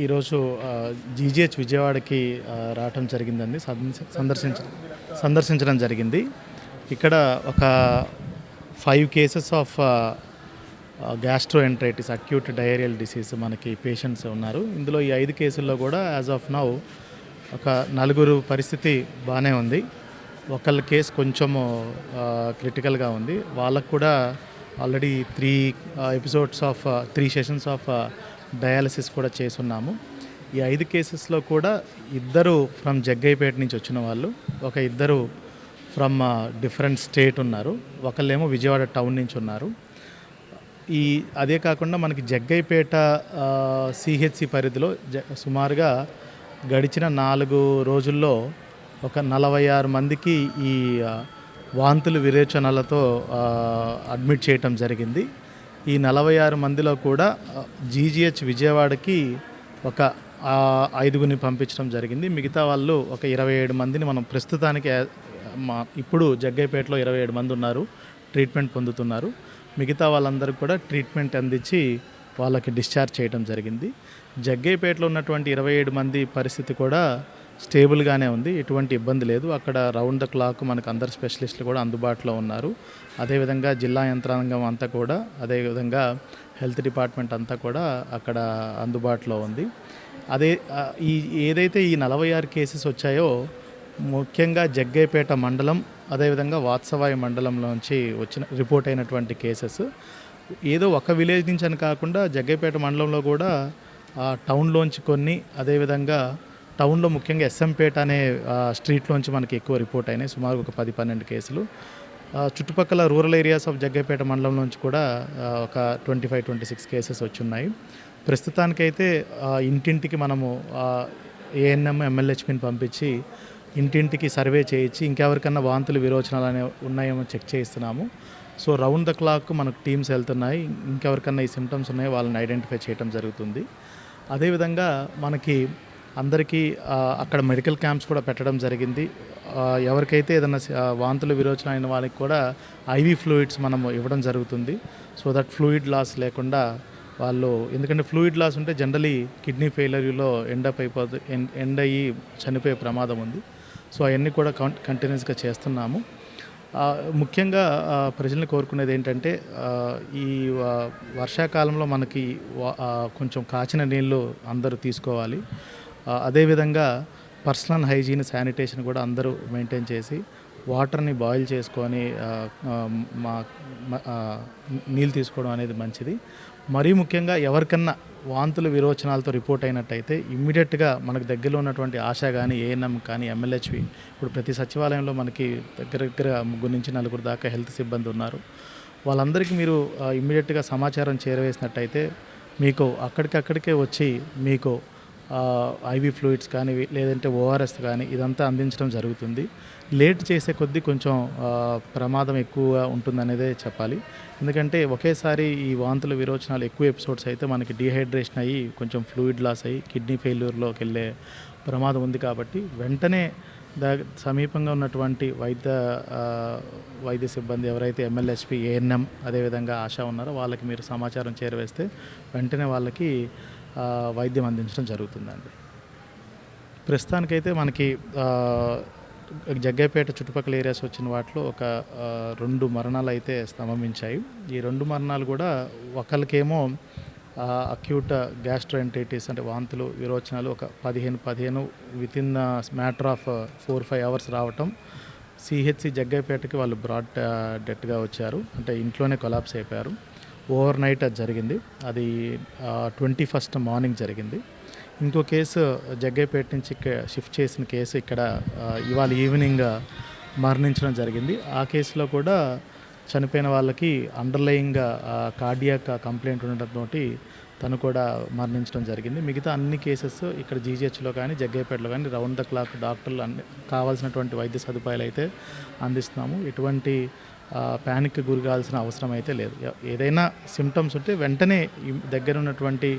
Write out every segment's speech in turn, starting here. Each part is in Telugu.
ఈరోజు జీజీహెచ్ విజయవాడకి రావటం జరిగిందండి. సందర్శించడం జరిగింది. ఇక్కడ ఒక 5 cases of gastroenteritis acute diarrhoeal disease మనకి పేషెంట్స్ ఉన్నారు. ఇందులో ఈ 5 కేసుల్లో కూడా యాజ్ ఆఫ్ నౌ ఒక 4 పరిస్థితి బాగానే ఉంది. ఒకళ్ళ కేసు కొంచెము క్రిటికల్గా ఉంది. వాళ్ళకు కూడా already 3 episodes of 3 sessions of dialysis కూడా చేసున్నాము. ఈ 5 కేసెస్లో కూడా 2 ఫ్రమ్ జగ్గయ్యపేట నుంచి వచ్చిన వాళ్ళు, ఒక 2 ఫ్రమ్ డిఫరెంట్ స్టేట్ ఉన్నారు, ఒకళ్ళేమో విజయవాడ టౌన్ నుంచి ఉన్నారు. అదే కాకుండా మనకి జగ్గయ్యపేట సిహెచ్సి పరిధిలో సుమారుగా గడిచిన 4 రోజుల్లో ఒక 46 మందికి ఈ వాంతులు విరేచనాలతో అడ్మిట్ చేయటం జరిగింది. ఈ 46 మందిలో కూడా జీజీహెచ్ విజయవాడకి ఒక 5గురిని పంపించడం జరిగింది. మిగతా వాళ్ళు ఒక 27 మందిని మనం ప్రస్తుతానికి ఇప్పుడు జగ్గయ్యపేటలో 27 మంది ఉన్నారు, ట్రీట్మెంట్ పొందుతున్నారు. మిగతా వాళ్ళందరికీ కూడా ట్రీట్మెంట్ అందించి వాళ్ళకి డిశ్చార్జ్ చేయడం జరిగింది. జగ్గయ్యపేటలో ఉన్నటువంటి 27 మంది పరిస్థితి కూడా స్టేబుల్గానే ఉంది, ఎటువంటి ఇబ్బంది లేదు. అక్కడ రౌండ్ ద క్లాక్ మనకు అందరు స్పెషలిస్టులు కూడా అందుబాటులో ఉన్నారు. అదేవిధంగా జిల్లా యంత్రాంగం అంతా కూడా, అదేవిధంగా హెల్త్ డిపార్ట్మెంట్ అంతా కూడా అక్కడ అందుబాటులో ఉంది. ఏదైతే ఈ 46 కేసెస్ వచ్చాయో ముఖ్యంగా జగ్గయ్యపేట మండలం, అదేవిధంగా వాత్సవాయి మండలంలోంచి రిపోర్ట్ అయినటువంటి కేసెస్. ఏదో ఒక విలేజ్ నుంచి అని కాకుండా జగ్గయ్యపేట మండలంలో కూడా టౌన్లోంచి కొన్ని, అదేవిధంగా టౌన్లో ముఖ్యంగా ఎస్ఎంపేట అనే స్ట్రీట్లోంచి మనకి ఎక్కువ రిపోర్ట్ అయినాయి, సుమారు ఒక 10-12 కేసులు. చుట్టుపక్కల రూరల్ ఏరియాస్ ఆఫ్ జగ్గయ్యపేట మండలం నుంచి కూడా ఒక 25-26 కేసెస్ వచ్చున్నాయి. ప్రస్తుతానికైతే ఇంటింటికి మనము ఏఎన్ఎం ఎంఎల్హెచ్పిని పంపించి ఇంటింటికి సర్వే చేయించి ఇంకెవరికన్నా వాంతులు విరోచనాలు అనేవి ఉన్నాయేమో చెక్ చేయిస్తున్నాము. సో రౌండ్ ద క్లాక్ మనకు టీమ్స్ వెళ్తున్నాయి, ఇంకెవరికన్నా ఈ సిమ్టమ్స్ ఉన్నాయో వాళ్ళని ఐడెంటిఫై చేయడం జరుగుతుంది. అదేవిధంగా మనకి అందరికీ అక్కడ మెడికల్ క్యాంప్స్ కూడా పెట్టడం జరిగింది. ఎవరికైతే ఏదైనా వాంతులు విరోచన అయిన వాళ్ళకి కూడా ఐవీ ఫ్లూయిడ్స్ మనము ఇవ్వడం జరుగుతుంది. సో దట్ ఫ్లూయిడ్ లాస్ లేకుండా వాళ్ళు, ఎందుకంటే ఫ్లూయిడ్ లాస్ ఉంటే జనరలీ కిడ్నీ ఫెయిల్యూర్లో ఎండ్ అయ్యి చనిపోయే ప్రమాదం ఉంది. సో అవన్నీ కూడా కంటిన్యూస్గా చేస్తున్నాము. ముఖ్యంగా ప్రజల్ని కోరుకునేది ఏంటంటే, ఈ వర్షాకాలంలో మనకి కొంచెం కాచిన నీళ్ళు అందరూ తీసుకోవాలి. అదేవిధంగా పర్సనల్ హైజీన్, శానిటేషన్ కూడా అందరూ మెయింటైన్ చేసి వాటర్ని బాయిల్ చేసుకొని నీళ్ళు తీసుకోవడం అనేది మంచిది. మరీ ముఖ్యంగా ఎవరికన్నా వాంతులు విరోచనాలతో రిపోర్ట్ అయినట్టయితే ఇమ్మీడియట్గా మనకు దగ్గరలో ఉన్నటువంటి ఆశా కానీ, ఏఎన్ఎం కానీ, ఎంఎల్హెచ్వి, ఇప్పుడు ప్రతి సచివాలయంలో మనకి దగ్గర 3 నుంచి 4 దాకా హెల్త్ సిబ్బంది ఉన్నారు. వాళ్ళందరికీ మీరు ఇమ్మీడియట్గా సమాచారం చేరవేసినట్టయితే మీకు అక్కడికే వచ్చి మీకు ఐవీ ఫ్లూయిడ్స్ కానీ, లేదంటే ఓఆర్ఎస్ కానీ ఇదంతా అందించడం జరుగుతుంది. లేట్ చేసే కొద్దీ కొంచెం ప్రమాదం ఎక్కువగా ఉంటుందనేదే చెప్పాలి. ఎందుకంటే ఒకేసారి ఈ వాంతుల విరోచనాలు ఎక్కువ ఎపిసోడ్స్ అయితే మనకి డీహైడ్రేషన్ అయ్యి కొంచెం ఫ్లూయిడ్ లాస్ అయ్యి కిడ్నీ ఫెయిల్యూర్లోకి వెళ్ళే ప్రమాదం ఉంది. కాబట్టి వెంటనే సమీపంగా ఉన్నటువంటి వైద్య సిబ్బంది ఎవరైతే ఎంఎల్హెచ్పి, ఏఎన్ఎం, అదేవిధంగా ఆశా ఉన్నారో వాళ్ళకి మీరు సమాచారం చేరవేస్తే వెంటనే వాళ్ళకి వైద్యం అందించడం జరుగుతుందండి. ప్రస్తుతానికైతే మనకి జగ్గయ్యపేట చుట్టుపక్కల ఏరియాస్ వచ్చిన వాటిలో ఒక 2 మరణాలు అయితే సంభవించాయి. ఈ 2 మరణాలు కూడా ఒకరికేమో అక్యూట్ గ్యాస్ట్రోఎంటరైటిస్ అంటే వాంతులు విరోచనాలు ఒక 15 వితిన్ మ్యాటర్ ఆఫ్ 4-5 అవర్స్ రావటం. సిహెచ్సి జగ్గయ్యపేటకి వాళ్ళు బ్రాడ్ డెత్గా వచ్చారు, అంటే ఇంట్లోనే కొలాప్స్ అయిపోయారు. ఓవర్ నైట్ అది జరిగింది, అది 21st మార్నింగ్ జరిగింది. ఇంకో కేసు జగ్గయ్యపేట నుంచి షిఫ్ట్ చేసిన కేసు ఇక్కడ ఇవాళ ఈవినింగ్ మరణించడం జరిగింది. ఆ కేసులో కూడా చనిపోయిన వాళ్ళకి అండర్లయింగ్ కార్డియాక్ కంప్లైంట్ ఉండడంతో తను కూడా మరణించడం జరిగింది. మిగతా అన్ని కేసెస్ ఇక్కడ జీజీహెచ్లో కానీ, జగ్గయ్యపేటలో కానీ రౌండ్ ద క్లాక్ డాక్టర్లు కావాల్సినటువంటి వైద్య సదుపాయాలు అయితే అందిస్తున్నాము. ఎటువంటి ప్యానిక్కి గురి కావాల్సిన అవసరం అయితే లేదు. ఏదైనా సిమ్టమ్స్ ఉంటే వెంటనే దగ్గర ఉన్నటువంటి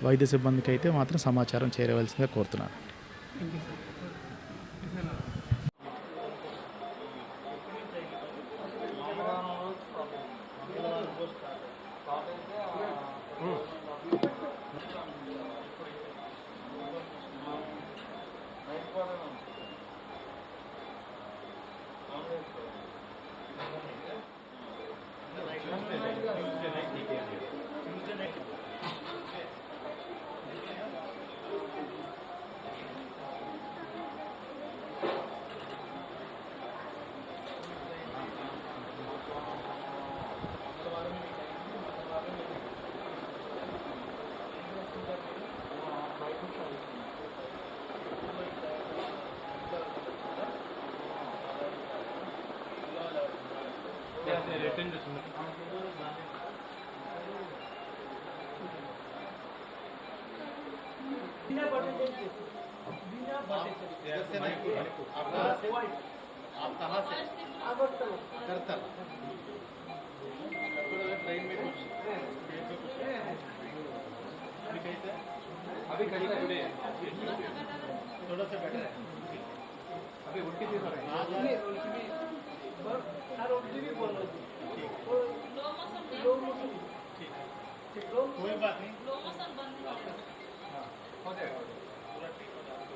వైద్య సిబ్బందికి అయితే మాత్రం సమాచారం చేరవలసిందిగా కోరుతున్నాను. इधर से नहीं, आप कहाँ से? आप कहाँ से? करतल। ट्रेन में कुछ अभी कैसे? अभी कैसे जुड़े? थोड़ा सा बेटर है। अभी उल्टी भी हो रही है। उल्टी भी बोल रही है। ठीक, कोई बात नहीं। हो जाएगा। पूरा ठीक हो जाएगा।